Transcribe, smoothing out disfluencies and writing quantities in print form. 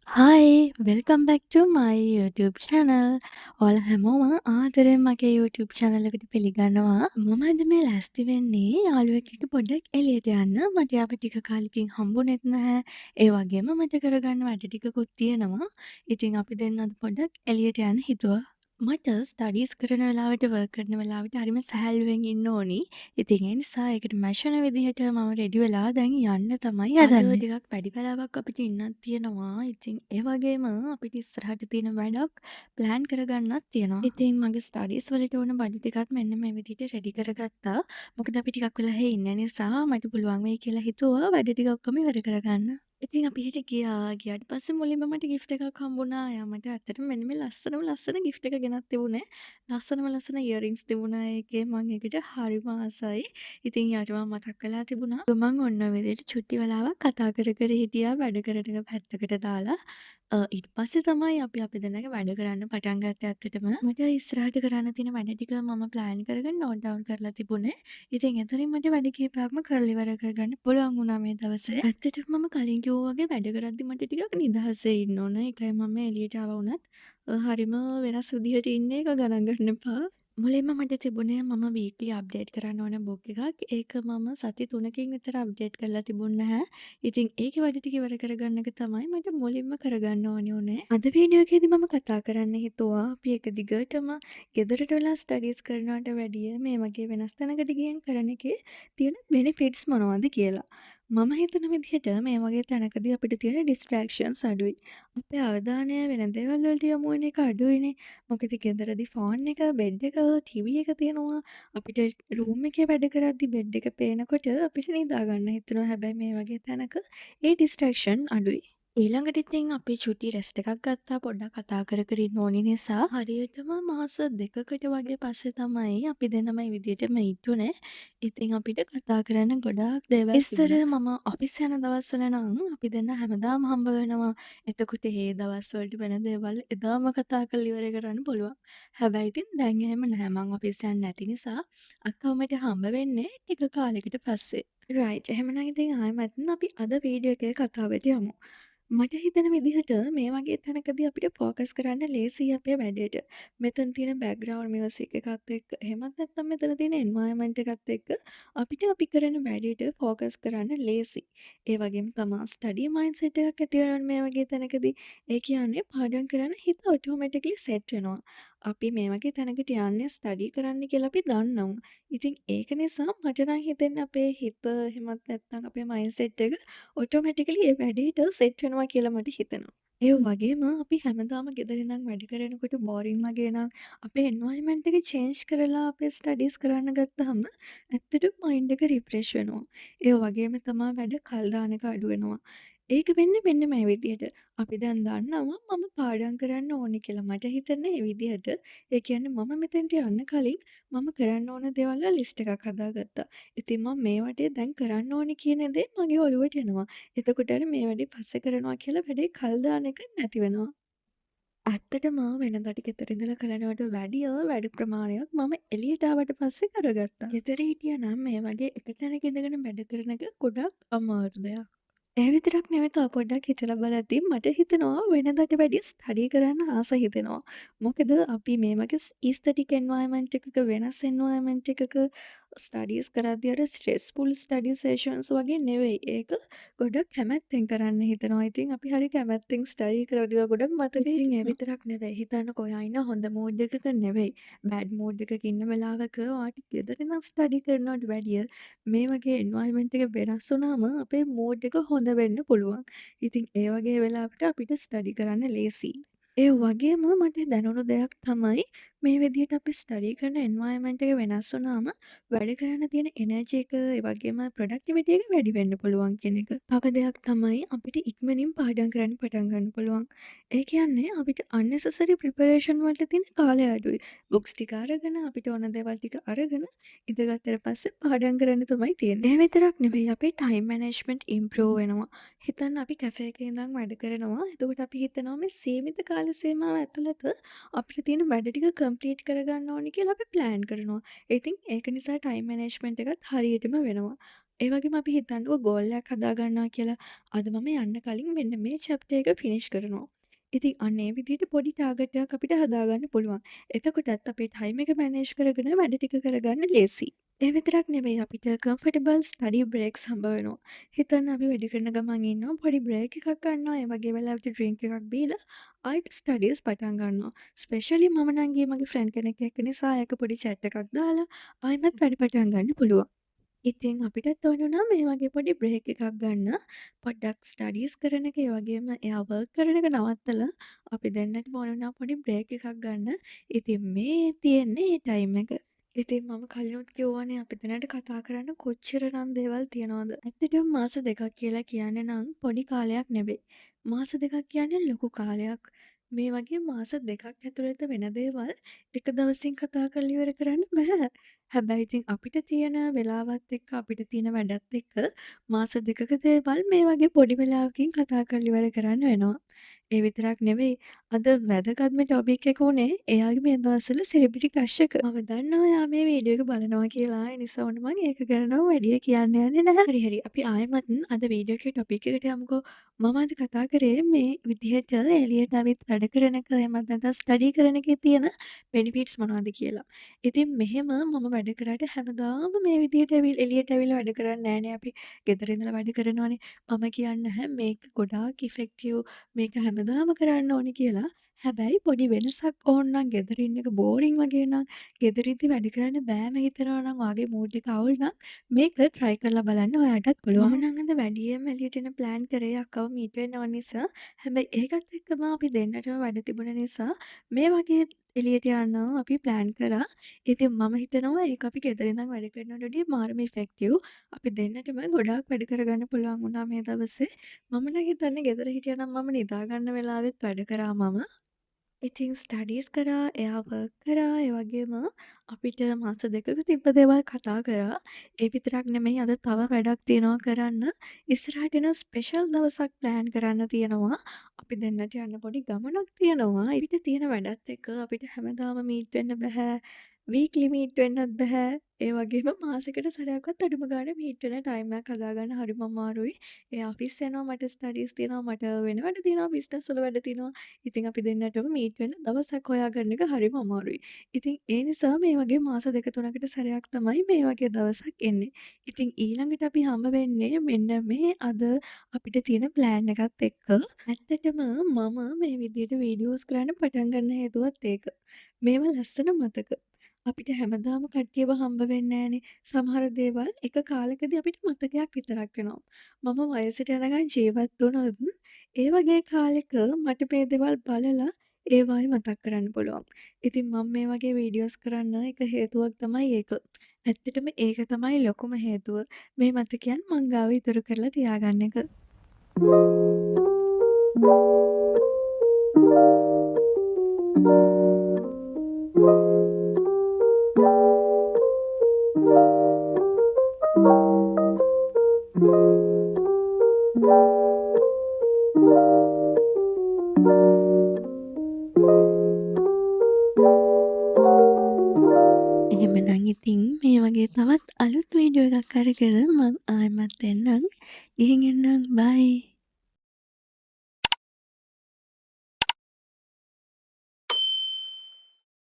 Hi welcome back ටු මයි YouTube channel. ඔයාලා හැමෝම ආදරෙන් මගේ YouTube channel එකට පිළිගන්නවා. මම අද මේ ලෑස්ති වෙන්නේ යාළුවෙක් එක්ක පොඩ්ඩක් එළියට යන්න. මට යාව ටික කාලෙකින් හම්බුනේත් නැහැ. ඒ වගේම මට කරගන්න වැඩ ටිකකුත් තියෙනවා. ඉතින් අපි දෙන්න අද පොඩ්ඩක් එළියට යන්න හිතුවා. මට ස්ටඩීස් කරන වෙලාවට වර්ක් කරන වෙලාවට හරිම සැහැල්ලුවෙන් ඉන්න ඕනි. ඉතින් ඒ නිසා ඒකට මැච් වෙන විදිහට මම රෙඩි වෙලා දැන් යන්න තමයි හදන්නේ. ටිකක් වැඩි වෙලාවක් අපිට ඉන්නත් තියෙනවා. ඉතින් ඒ වගේම අපිට ඉස්සරහට තියෙන වැඩක් ප්ලෑන් කරගන්නත් තියෙනවා. ඉතින් මගේ ස්ටඩීස් වලට ඕන බඩු ටිකත් මෙන්න මේ විදිහට රෙඩි කරගත්තා. මොකද අපි ටිකක් වෙලා ඉන්න නිසා මට පුළුවන් වෙයි කියලා හිතුවා වැඩ ටික ඔක්කොම ඉවර කරගන්න. ඉතින් අපි හෙට ගියා. ගියාට පස්සේ මුලින්ම මට ගිෆ්ට් එකක් හම්බුණා. එයා මට ඇත්තටම මෙන්න මේ ලස්සන ගිෆ්ට් එක ගෙනත් තිබුණේ. ලස්සන ඉයරින්ග්ස් තිබුණා ඒකේ. මම ඒකට හරිම ආසයි. ඉතින් යාට මම මතක් කරලා තිබුණා. මම ඔන්න ඔය විදිහට චුට්ටි වෙලාවක් කතා කර කර හිටියා වැඩ කරන එක පැත්තකට දාලා. ඊට පස්සේ තමයි අපි දෙන්නගේ වැඩ කරන්න පටන් ගත්තේ ඇත්තටම. මට ඉස්සරහට කරන්න තියෙන වැඩ ටික මම ප්ලෑන් කරගෙන නෝට් ඩවුන් කරලා තිබුණේ. ඉතින් එතනින් මට වැඩ කිහිපයක්ම කරලා ඉවර කරගන්න පුළුවන් වුණා මේ දවසේ. ඇත්තටම මම කලින් කිව්වා වගේ වැඩ කරද්දි මට ටිකක් නිදහසේ ඉන්න ඕන. ඒකයි මම එළියට ආවා වුණත් හරිම වෙනස් විදිහට ඉන්න එක ගණන් ගන්න එපා. මුලින්ම මට තිබුණේ මම වීක්ලි අප්ඩේට් කරන්න ඕන බුක් එකක්. ඒක මම සති 3කින් විතර අප්ඩේට් කරලා තිබුණ නැහැ. ඉතින් ඒකේ වැඩ ටික ඉවර කරගන්න එක තමයි මට මුලින්ම කරගන්න ඕනේ උනේ. අද වීඩියෝ එකේදී මම කතා කරන්න හිතුවා අපි එක දිගටම ගෙදරට වෙලා ස්ටඩීස් කරනවට වැඩිය මේ වගේ වෙනස් තැනකට ගියන් කරන එකේ තියෙන බෙනිෆිට්ස් මොනවද කියලා. මම හිතන විදිහට මේ වගේ තැනකදී අපිට තියෙන ඩිස්ට්‍රැක්ෂන්ස් අඩුයි. අපේ අවධානය වෙන දේවල් වලට යොමු වෙන එක අඩුයිනේ. මොකද ගෙදරදී ෆෝන් එක, බෙඩ් එක, ටීවී එක තියෙනවා. අපිට රූම් එකේ වැඩ කරද්දි බෙඩ් එක පේනකොට අපිට නිදා ගන්න හිතෙනවා. හැබැයි මේ වගේ තැනක ඒ ඩිස්ට්‍රැක්ෂන් අඩුයි. ඊළඟට ඉතින් අපි චුටි රෙස්ට් එකක් ගත්තා. පොඩ්ඩක් කතා කර කර ඉන්න ඕනි නිසා හරියටම මාස 2කට වගේ පස්සේ තමයි අපි දෙන්නම මේ විදිහට meet උනේ. ඉතින් අපිට කතා කරන්න ගොඩාක් දේවල් ඉස්සර මම ඔෆිස් යන දවස්වල නම් අපි දෙන්න හැමදාම හම්බ වෙනවා. එතකොට ඒ දවස්වලට වෙන දේවල් එදාම කතා කරලා ඉවර කරන්න පුළුවන්. හැබැයි ඉතින් දැන් එහෙම නැහැ. මං ඔෆිස් යන්නේ නැති නිසා අක්කව මට හම්බ වෙන්නේ ටික කාලෙකට පස්සේ. රයිට්. එහෙමනම් ඉතින් ආයෙමත් අපි අද වීඩියෝ එකේ කතාවට යමු. මට හිතෙන විදිහට මේ වගේ තැනකදී අපිට ෆෝකස් කරන්න ලේසියි අපේ වැඩේට. මෙතන තියෙන බෑග්‍රවුන්ඩ් මියුසික් එකත් එක්ක එහෙමත් නැත්නම් මෙතන තියෙන එන්වයරන්මන්ට් එකත් එක්ක අපිට අපි කරන වැඩේට ෆෝකස් කරන්න ලේසි. ඒ වගේම තමා ස්ටඩි මයින්ඩ්සෙට් එකක් ඇති වෙනවනේ මේ වගේ තැනකදී. ඒ කියන්නේ පාඩම් කරන්න හිත ඔටෝමැටිකලි සෙට් වෙනවා. අපි මේ වගේ තැනකට යන්නේ ස්ටඩි කරන්න කියලා අපි දන්නවා. ඉතින් ඒක නිසා මට නම් හිතෙන්නේ අපේ හිත එහෙමත් නැත්නම් අපේ මයින්ඩ්සෙට් එක ඔටෝමැටිකලි ඒ වැඩේට සෙට් වෙනවා කියලා මට හිතෙනවා. ඒ වගේම අපි හැමදාම ගෙදර ඉඳන් වැඩ කරනකොට බෝරින් වගේ නම් අපේ එන්වයරන්මන්ට් එක චේන්ජ් කරලා අපේ ස්ටඩීස් කරන්න ගත්තාම ඇත්තටම මයින්ඩ් එක රිෆ්‍රෙෂ් වෙනවා. ඒ වගේම තමයි වැඩ කල් දාන එක අඩු වෙනවා. ඒක වෙන්නේ මෙන්න මේ විදිහට. අපි දැන් දන්නවා මම පාඩම් කරන්න ඕනේ කියලා. මට හිතෙන්නේ ඒ විදිහට. ඒ කියන්නේ මම මෙතෙන්ට යන්න කලින් මම කරන්න ඕන දේවල් වල ලිස්ට් එකක් හදාගත්තා. ඉතින් මම මේ වැඩේ දැන් කරන්න ඕනේ කියන දේ මගේ ඔළුවට එනවා. එතකොට අර මේ වැඩේ පස්සේ කරනවා කියලා වැඩේ කල් දාන එක නැති වෙනවා. ඇත්තටම වෙනදාට ගෙදර ඉඳලා කරනවට වැඩිය වැඩ ප්‍රමාණයක් මම එළියට ආවට පස්සේ කරගත්තා. ගෙදර හිටියනම් මේ වගේ එක තැනක ඉඳගෙන වැඩ කරන එක ගොඩක් අමාරු දෙයක්. ඒ විතරක් නෙවෙයි තව පොඩ්ඩක් හිතලා බලද්දී මට හිතෙනවා වෙනදාට වැඩිය ස්ටඩි කරන්න ආස හිතෙනවා. මොකද අපි මේ වගේ ඊස්තටික් එන්වයරන්මන්ට් එකක වෙනස් එන්වයරන්මන්ට් එකක ස්ටඩීස් කරද්දී අර ස්ට්‍රෙස්ෆුල් ස්ටඩි සෙෂන්ස් වගේ නෙවෙයි. ඒක ගොඩක් කැමැත්තෙන් කරන්න හිතෙනවා. ඉතින් අපි හරි කැමැත්තෙන් ස්ටඩි කරලා ගොඩක් මතක ඉතින් ඒ විතරක් නෙවෙයි. හිතන්නකෝ ඔයා ඉන්න හොඳ මූඩ් එකක නෙවෙයි. බෑඩ් මූඩ් එකක ඉන්න වෙලාවක ඔයාට ගෙදර ඉඳන් ස්ටඩි කරනවට වැඩිය මේ වගේ එන්වයරන්මන්ට් එක වෙනස් වුණාම අපේ මූඩ් එක හොඳ වෙන්න පුළුවන්. ඉතින් ඒ වගේ වෙලාවට අපිට ස්ටඩි කරන්න ලේසියි. ඒ වගේම මට දැනුණු දෙයක් තමයි මේ විදිහට අපි ස්ටඩි කරන එන්වයරන්මන්ට් එක වෙනස් වුනාම වැඩ කරන්න තියෙන එනර්ජි එක ඒ වගේම ප්‍රොඩක්ටිවිටි එක වැඩි වෙන්න පුළුවන් කියන එක. තව දෙයක් තමයි අපිට ඉක්මනින් පාඩම් කරන්න පටන් ගන්න පුළුවන්. ඒ කියන්නේ අපිට unnecessary preparation වලට තියෙන කාලය අඩුයි. බුක්ස් ටික අරගෙන අපිට ඕන දේවල් ටික අරගෙන ඉඳගත්තට පස්සේ පාඩම් කරන්න තමයි තියෙන්නේ. ඒ විතරක් නෙවෙයි අපේ ටයිම් මැනේජ්මන්ට් ඉම්ප්‍රූව් වෙනවා. හිතන්න අපි කැෆේ එකේ ඉඳන් වැඩ කරනවා. එතකොට අපි හිතනවා මේ සීමිත කාල සීමාව ඇතුළත අපිට තියෙන වැඩ ටික කම්ප්ලීට් කරගන්න ඕනි කියලා අපි ප්ලෑන් කරනවා. ඉතින් ඒක නිසා ටයිම් මැනේජ්මන්ට් එකත් හරියටම වෙනවා. ඒ වගේම අපි හිතන්නකෝ ගෝල් එකක් හදාගන්නවා කියලා. අද මම යන්න කලින් මෙන්න මේ චැප්ටර් එක ෆිනිෂ් කරනවා. ඉතින් අන්න ඒ විදිහට පොඩි ටාගට් එකක් අපිට හදාගන්න පුළුවන්. එතකොටත් අපේ ටයිම් එක මැනේජ් කරගෙන වැඩ ටික කරගන්න ලේසියි. ඒ විතරක් නෙමෙයි අපිට කම්ෆර්ටබල් ස්ටඩි බ්‍රේක්ස් හම්බ වෙනවා. හිතන්න අපි වැඩ කරන ගමන් ඉන්නවා පොඩි බ්‍රේක් එකක් ගන්නවා. ඒ වගේ වෙලාවට ඩ්‍රින්ක් එකක් බීලා ආයෙත් ස්ටඩීස් පටන් ගන්නවා. ස්පෙෂලි මම නම් ගියේ මගේ ෆ්‍රෙන්ඩ් කෙනෙක් එක්ක නිසා ඒක පොඩි චැට් එකක් දාලා ආයෙමත් වැඩ පටන් ගන්න පුළුවන්. ඉතින් අපිටත් ඕන වුණා මේ වගේ පොඩි බ්‍රේක් එකක් ගන්න. පොඩ්ඩක් ස්ටඩීස් කරන එක, ඒ වගේම එයා වර්ක් කරන එක නවත්තලා අපි දෙන්නටම ඕන වුණා පොඩි බ්‍රේක් එකක් ගන්න. ඉතින් මේ තියෙන්නේ ඒ ටයිම් එක. ඉතින් මම කලිනුත් කිව්වනේ අපි දැනට කතා කරන්න කොච්චරනම් දේවල් තියනවද. ඇත්තටම මාස 2ක් කියලා කියන්නේ නම් පොඩි කාලයක් නෙවෙයි. මාස 2ක් කියන්නේ ලොකු කාලයක්. මේ වගේ මාස 2ක් ඇතුළත වෙන දේවල් එක දවසින් කතා කරලා ඉවර කරන්න බෑ. හැබැයි ඉතින් අපිට තියෙන වෙලාවත් එක්ක අපිට තියෙන වැඩත් එක්ක මාස 2ක දේවල් මේ වගේ පොඩි වෙලාවකින් කතා කරලා ඉවර කරන්න වෙනවා. ඒ විතරක් නෙවෙයි අද වැදගත්ම ටොපික් එක උනේ එයාගේ මේ දවස්වල සෙලිබ්‍රිටි ක්‍රෂ් එක. මම දන්නවා එයා මේ වීඩියෝ එක බලනවා කියලා. ඒ නිසා ඔන්න මම ඒක ගැන නම් වැඩිය කියන්න යන්නේ නැහැ. හරි හරි. අපි ආයෙමත් අද වීඩියෝ එකේ ටොපික් එකට යමුකෝ. මම අද කතා කරේ මේ විදිහට එළියට ඇවිත් වැඩ කරන එක එහෙමත් නැත්නම් ස්ටඩි කරන එකේ තියෙන බෙනිෆිට්ස් මොනවද කියලා. ඉතින් මෙහෙම මම වැඩ කරාට හැමදාම මේ විදිහට එළියට ඇවිල්ලා වැඩ කරන්නේ නෑනේ අපි. ගෙදර ඉඳලා වැඩ කරනවානේ. මම කියන්නේ නැහැ මේක ගොඩාක් ඉෆෙක්ටිව් මේක හැමදාම කරන්න ඕනේ කියලා. හැබැයි පොඩි වෙනසක් ඕන නම් ගෙදර ඉන්න එක බෝරින් වගේ නම් ගෙදරින්දි වැඩ කරන්න බෑම හිතෙනවා නම් ඔයාගේ මූඩ් එක අවුල් නම් මේක try කරලා බලන්න ඔයාටත් පුළුවන්. මම නම් අද වැඩියෙන්ම එළියට එන ප්ලෑන් කරේ අක්කව මීට් වෙන්න ඕන නිසා. හැබැයි ඒකත් එක්කම අපි දෙන්නටම වැඩ තිබුණ නිසා මේ වගේ එළියට යන්න අපි ප්ලෑන් කරා. ඉතින් මම හිතනවා ඒක අපි ගෙදර ඉඳන් වැඩ කරනවට වඩා මාරම ඉෆෙක්ටිව්. අපි දෙන්නටම ගොඩාක් වැඩ කරගන්න පුළුවන් වුණා මේ දවසේ. මම නම් හිතන්නේ ගෙදර හිටියනම් මම නිදා ගන්න වෙලාවෙත් වැඩ කරා මම. ඉතින් ස්ටඩීස් කරා, එයා වර්ක් කරා, ඒ වගේම අපිට මාස 2ක තිබ්බ දේවල් කතා කරා. ඒ විතරක් නෙමෙයි අද තව වැඩක් තියෙනවා කරන්න. ඉස්සරහට එන ස්පෙෂල් දවසක් ප්ලෑන් කරන්න තියෙනවා. අපි දෙන්නට යන්න පොඩි ගමනක් තියෙනවා. අපිට තියෙන වැඩත් එක්ක අපිට හැමදාම මීට් වෙන්න බෑ. වීක්ලි මීට් වෙන්නත් බෑ. ඒ වගේම මාසෙකට සැරයක්වත් අඩුම ගානේ මීට් වෙන ටයිම් එකක් හදාගන්න හරිම අමාරුයි. එයා ඔෆිස් යනවා, මට ස්ටඩීස් තියෙනවා, මට වෙන වැඩ තියෙනවා, බිස්නස් වල වැඩ තියෙනවා. ඉතින් අපි දෙන්නටම මීට් වෙන්න දවසක් හොයාගන්න එක හරිම අමාරුයි. ඉතින් ඒ නිසා මේ වගේ මාස 2-3කට සැරයක් තමයි මේ වගේ දවසක් එන්නේ. ඉතින් ඊළඟට අපි හම්බ වෙන්නේ මෙන්න මේ අද අපිට තියෙන ප්ලෑන් එකත් එක්ක. ඇත්තටම මම මේ විදිහට වීඩියෝස් කරන්න පටන් ගන්න හේතුවත් ඒක. මේවා ලස්සන මතක. අපිට හැමදාම කට්ටියව හම්බ වෙන්නේ නෑනේ. සමහර දේවල් එක කාලෙකදී අපිට මතකයක් විතරක් වෙනවා. මම වයසට යනකම් ජීවත් වුණොත් ඒ වගේ කාලෙක මට මේ දේවල් බලලා ඒවායි මතක් කරන්න පුළුවන්. ඉතින් මම මේ වගේ වීඩියෝස් කරන්න එක හේතුවක් තමයි ඒක. ඇත්තටම ඒක තමයි ලොකුම හේතුව. මේ මතකයන් මං ගාව ඉතුරු කරලා තියාගන්න එක. එහෙමනම් ඉතින් මේ වගේ තවත් අලුත් වීඩියෝ එකක් අරගෙන මම ආයෙමත් එන්නම්. ගිහින් එන්නම්. බයි.